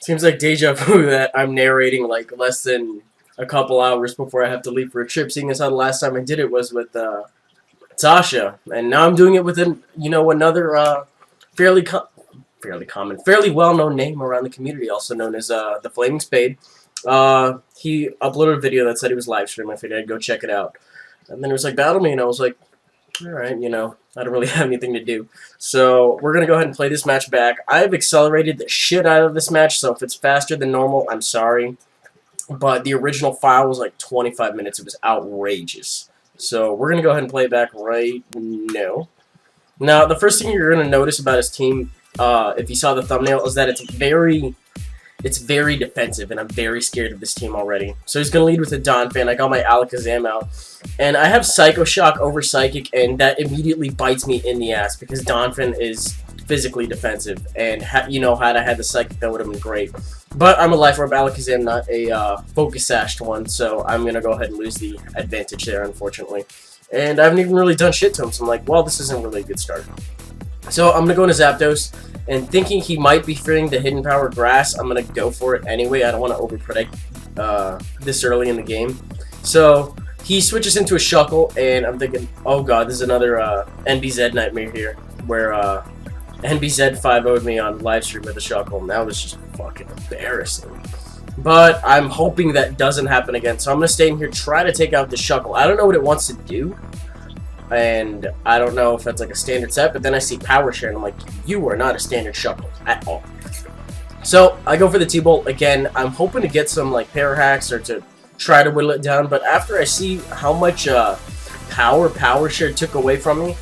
Seems like deja vu that I'm narrating like less than a couple hours before I have to leave for a trip, seeing as how the last time I did it was with Tasha, and now I'm doing it with another fairly fairly common, fairly well-known name around the community, also known as the Flaming Spade. He uploaded a video that said he was live streaming. I figured I'd go check it out, and then he was like, "Battle me," and I was like, "Alright, I don't really have anything to do." So we're going to go ahead and play this match back. I've accelerated the shit out of this match, so if it's faster than normal, I'm sorry. But the original file was like 25 minutes. It was outrageous. So we're going to go ahead and play it back right now. Now, the first thing you're going to notice about his team, if you saw the thumbnail, is that it's very defensive, and I'm very scared of this team already. So he's going to lead with a Donphan. I got my Alakazam out. And I have Psycho Shock over Psychic, and that immediately bites me in the ass because Donphan is physically defensive. And, had I had the Psychic, that would have been great. But I'm a Life Orb Alakazam, not a Focus Sashed one, so I'm going to go ahead and lose the advantage there, unfortunately. And I haven't even really done shit to him, so I'm like, well, this isn't really a good start. So I'm going to go into Zapdos, and thinking he might be fearing the Hidden Power Grass, I'm going to go for it anyway. I don't want to overpredict this early in the game. So he switches into a Shuckle, and I'm thinking, oh god, this is another NBZ nightmare here, where NBZ 5-0'd me on livestream with a Shuckle, and that was just fucking embarrassing. But I'm hoping that doesn't happen again, so I'm going to stay in here, try to take out the Shuckle. I don't know what it wants to do, and I don't know if that's like a standard set, but then I see Power Share, and I'm like, you are not a standard Shuckle at all. So I go for the T-Bolt again. I'm hoping to get some like Power Hacks or to try to whittle it down, but after I see how much Power Share took away from me,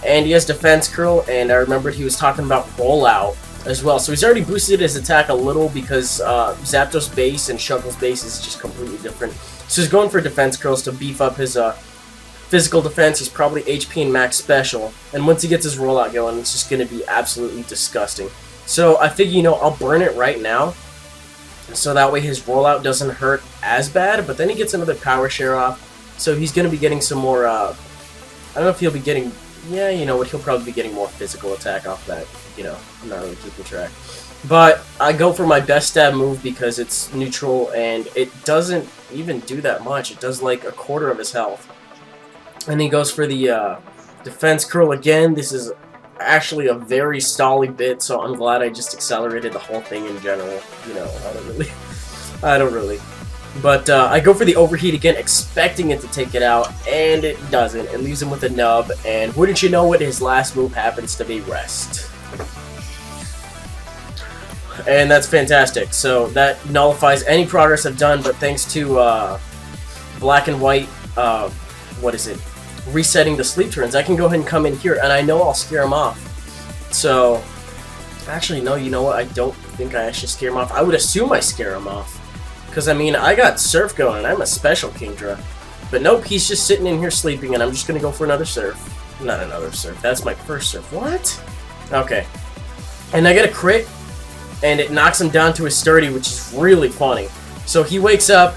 and he has Defense Curl, and I remembered he was talking about Rollout as well, so he's already boosted his attack a little because Zapdos base and Shuckle's base is just completely different. So he's going for Defense Curls to beef up his physical defense. He's probably HP and max special, and once he gets his Rollout going, it's just going to be absolutely disgusting. So I figure, I'll burn it right now, so that way his Rollout doesn't hurt as bad, but then he gets another Power Share off, so he's going to be getting some more, I don't know if he'll be getting, yeah, you know what, he'll probably be getting more physical attack off that, I'm not really keeping track. But I go for my best stab move because it's neutral, and it doesn't even do that much. It does like a quarter of his health. And he goes for the Defense Curl again. This is actually a very stally bit, so I'm glad I just accelerated the whole thing in general. I don't really. But I go for the Overheat again, expecting it to take it out, and it doesn't. It leaves him with a nub, and wouldn't you know it, his last move happens to be Rest. And that's fantastic. So that nullifies any progress I've done, but thanks to Black and White, resetting the sleep turns, I can go ahead and come in here, and I know I'll scare him off. So, actually, no, you know what? I don't think I actually scare him off. I would assume I scare him off. Because, I mean, I got Surf going, and I'm a special Kingdra. But nope, he's just sitting in here sleeping, and I'm just going to go for another Surf. Not another Surf. That's my first Surf. What? Okay. And I get a crit, and it knocks him down to his Sturdy, which is really funny. So he wakes up,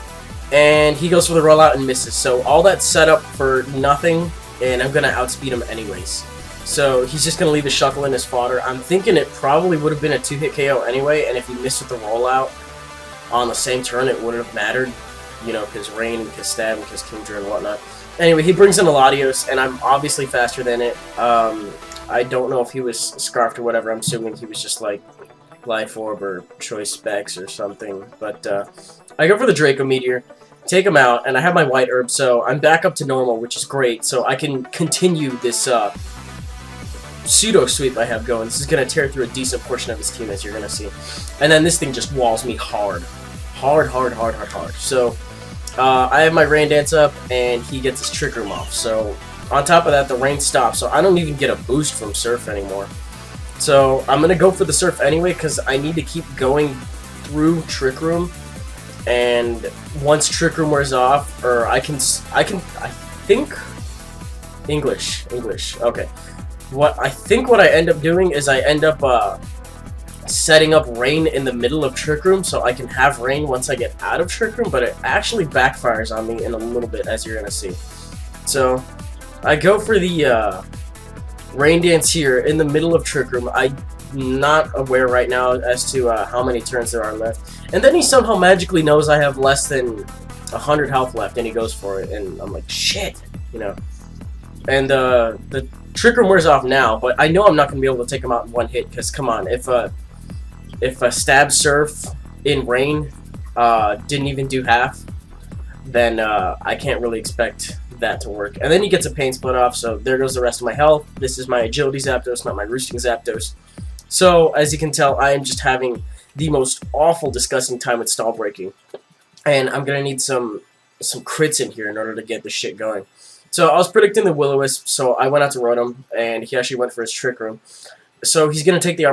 and he goes for the Rollout and misses. So all that's set up for nothing, and I'm going to outspeed him anyways. So he's just going to leave his Shuckle in his fodder. I'm thinking it probably would have been a 2-hit KO anyway, and if he missed with the Rollout on the same turn, it wouldn't have mattered. Because Rain, and because Stab, and because Kingdra and whatnot. Anyway, he brings in a Latios, and I'm obviously faster than it. I don't know if he was Scarfed or whatever. I'm assuming he was just like Life Orb or Choice Specs or something. But I go for the Draco Meteor, take him out, and I have my White Herb, so I'm back up to normal, which is great. So I can continue this pseudo sweep I have going. This is going to tear through a decent portion of his team, as you're going to see. And then this thing just walls me hard. Hard. So I have my Rain Dance up, and he gets his Trick Room off. So on top of that, the rain stops, so I don't even get a boost from Surf anymore. So I'm going to go for the Surf anyway, because I need to keep going through Trick Room. And once Trick Room wears off, or I think English, okay. What I end up doing is I end up setting up Rain in the middle of Trick Room, so I can have Rain once I get out of Trick Room, but it actually backfires on me in a little bit, as you're gonna see. So I go for the Rain Dance here in the middle of Trick Room. I not aware right now as to how many turns there are left. And then he somehow magically knows I have less than 100 health left, and he goes for it, and I'm like, shit, you know. And the Trick Room wears off now, but I know I'm not going to be able to take him out in one hit, because come on, if a Stab Surf in Rain didn't even do half, then I can't really expect that to work. And then he gets a Pain Split off, so there goes the rest of my health. This is my Agility Zapdos, not my Roosting Zapdos. So, as you can tell, I am just having the most awful, disgusting time with stall breaking. And I'm going to need some crits in here in order to get this shit going. So, I was predicting the Will-O-Wisp, so I went out to Rotom, and he actually went for his Trick Room. So, he's going to take the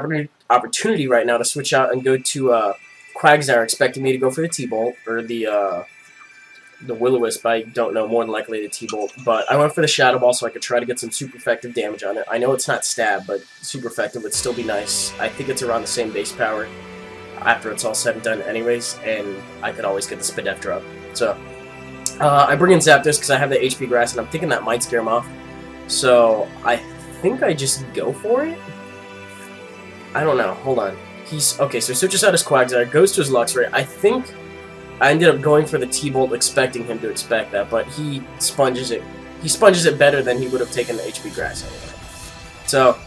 opportunity right now to switch out and go to Quagsire, expecting me to go for the T-Bolt, or the Will-O-Wisp. I don't know, more than likely the T-Bolt. But I went for the Shadow Ball so I could try to get some super effective damage on it. I know it's not stab, but super effective would still be nice. I think it's around the same base power after it's all said and done anyways, and I could always get the Spadef drop. So, I bring in Zapdos because I have the HP Grass, and I'm thinking that might scare him off. So, I think I just go for it? I don't know. Hold on. Okay, so he switches out his Quagsire, goes to his Luxray. I think I ended up going for the T-Bolt, expecting him to expect that, but he sponges it. He sponges it better than he would have taken the HP Grass anyway. So,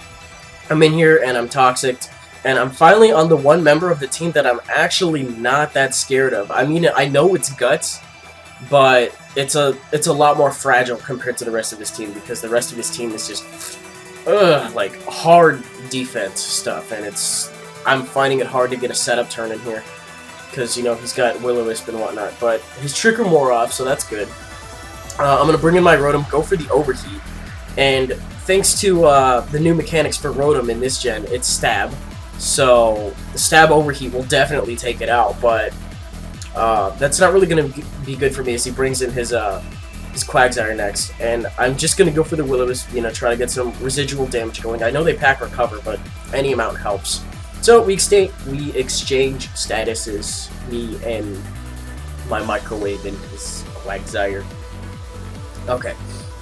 I'm in here, and I'm Toxic, and I'm finally on the one member of the team that I'm actually not that scared of. I mean, I know it's Guts, but it's a lot more fragile compared to the rest of his team, because the rest of his team is just, like, hard defense stuff, and I'm finding it hard to get a setup turn in here. Because, you know, he's got Will-O-Wisp and whatnot, but his Trick Room wore off, so that's good. I'm going to bring in my Rotom, go for the Overheat, and thanks to the new mechanics for Rotom in this gen, it's Stab, so the Stab Overheat will definitely take it out, but that's not really going to be good for me as he brings in his Quagsire next, and I'm just going to go for the Will-O-Wisp, you know, try to get some residual damage going. I know they pack Recover, but any amount helps. So, we exchange statuses, me and my Microwave and his Quagsire. Okay,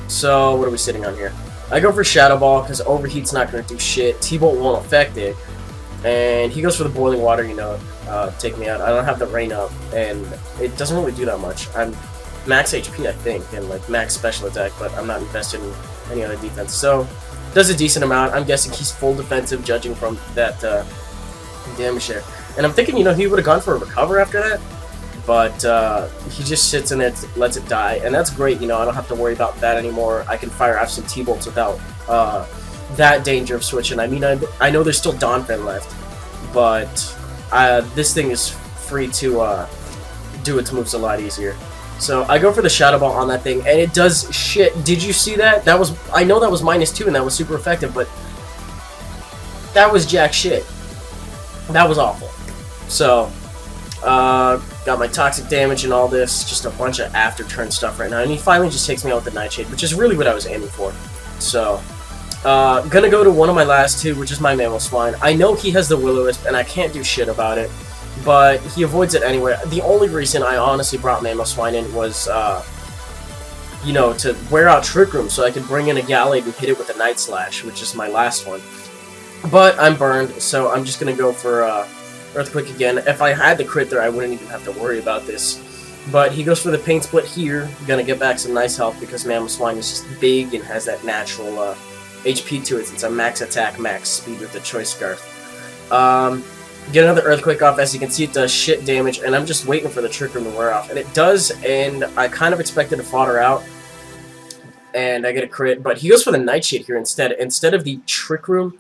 so what are we sitting on here? I go for Shadow Ball, because Overheat's not going to do shit. T-Bolt won't affect it. And he goes for the Boiling Water, you know, take me out. I don't have the Rain up, and it doesn't really do that much. I'm max HP, I think, and like max special attack, but I'm not invested in any other defense. So, does a decent amount. I'm guessing he's full defensive, judging from that damage there. And I'm thinking, you know, he would have gone for a Recover after that, but he just sits in it, lets it die, and that's great. You know, I don't have to worry about that anymore. I can fire off some T-Bolts without that danger of switching. I mean, I know there's still Donphin left, but this thing is free to do its moves a lot easier. So I go for the Shadow Ball on that thing, and it does shit. Did you see that? I know that was -2, and that was super effective, but that was jack shit. That was awful. So, got my Toxic damage and all this, just a bunch of after-turn stuff right now, and he finally just takes me out with the Nightshade, which is really what I was aiming for. So, gonna go to one of my last two, which is my Mamoswine. I know he has the Will-O-Wisp, and I can't do shit about it, but he avoids it anyway. The only reason I honestly brought Mamoswine in was, you know, to wear out Trick Room, so I could bring in a Gallade and hit it with a Night Slash, which is my last one. But I'm burned, so I'm just going to go for Earthquake again. If I had the crit there, I wouldn't even have to worry about this. But he goes for the Pain Split here. Going to get back some nice health because Mamoswine is just big and has that natural HP to it since I'm max attack, max speed with the Choice Scarf. Get another Earthquake off. As you can see, it does shit damage, and I'm just waiting for the Trick Room to wear off. And it does, and I kind of expected to fodder out, and I get a crit. But he goes for the Nightshade here instead. Instead of the Trick Room,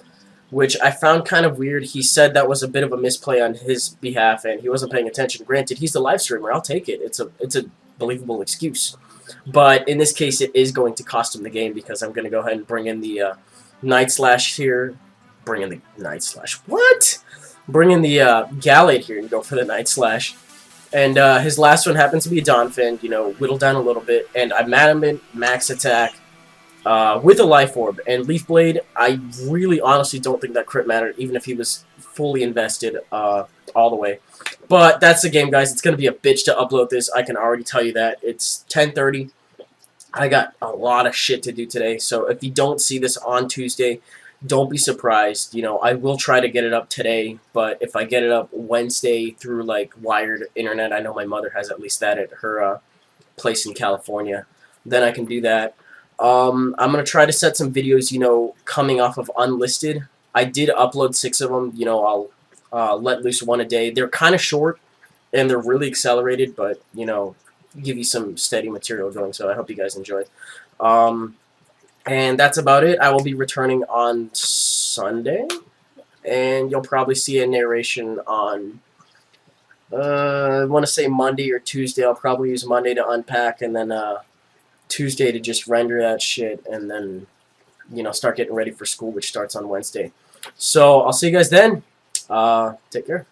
which I found kind of weird. He said that was a bit of a misplay on his behalf, and he wasn't paying attention. Granted, he's the live streamer. I'll take it. It's a believable excuse. But in this case, it is going to cost him the game because I'm going to go ahead and bring in the Night Slash here. Bring in the Night Slash. What? Bring in the Gallade here and go for the Night Slash. And his last one happens to be a Donphin, you know, whittle down a little bit. And I'm adamant, max attack. With a Life Orb and Leaf Blade, I really honestly don't think that crit mattered, even if he was fully invested all the way. But that's the game, guys. It's going to be a bitch to upload this. I can already tell you that. It's 10:30. I got a lot of shit to do today, so if you don't see this on Tuesday, don't be surprised. You know, I will try to get it up today, but if I get it up Wednesday through like wired internet, I know my mother has at least that at her place in California, then I can do that. I'm gonna try to set some videos, you know, coming off of unlisted. I did upload 6 of them. You know, I'll let loose one a day. They're kind of short and they're really accelerated, but you know, give you some steady material going. So I hope you guys enjoy. Um, and that's about it. I will be returning on Sunday, and you'll probably see a narration on. I want to say Monday or Tuesday. I'll probably use Monday to unpack, and then Tuesday to just render that shit, and then you know start getting ready for school, which starts on Wednesday. So I'll see you guys then. Take care.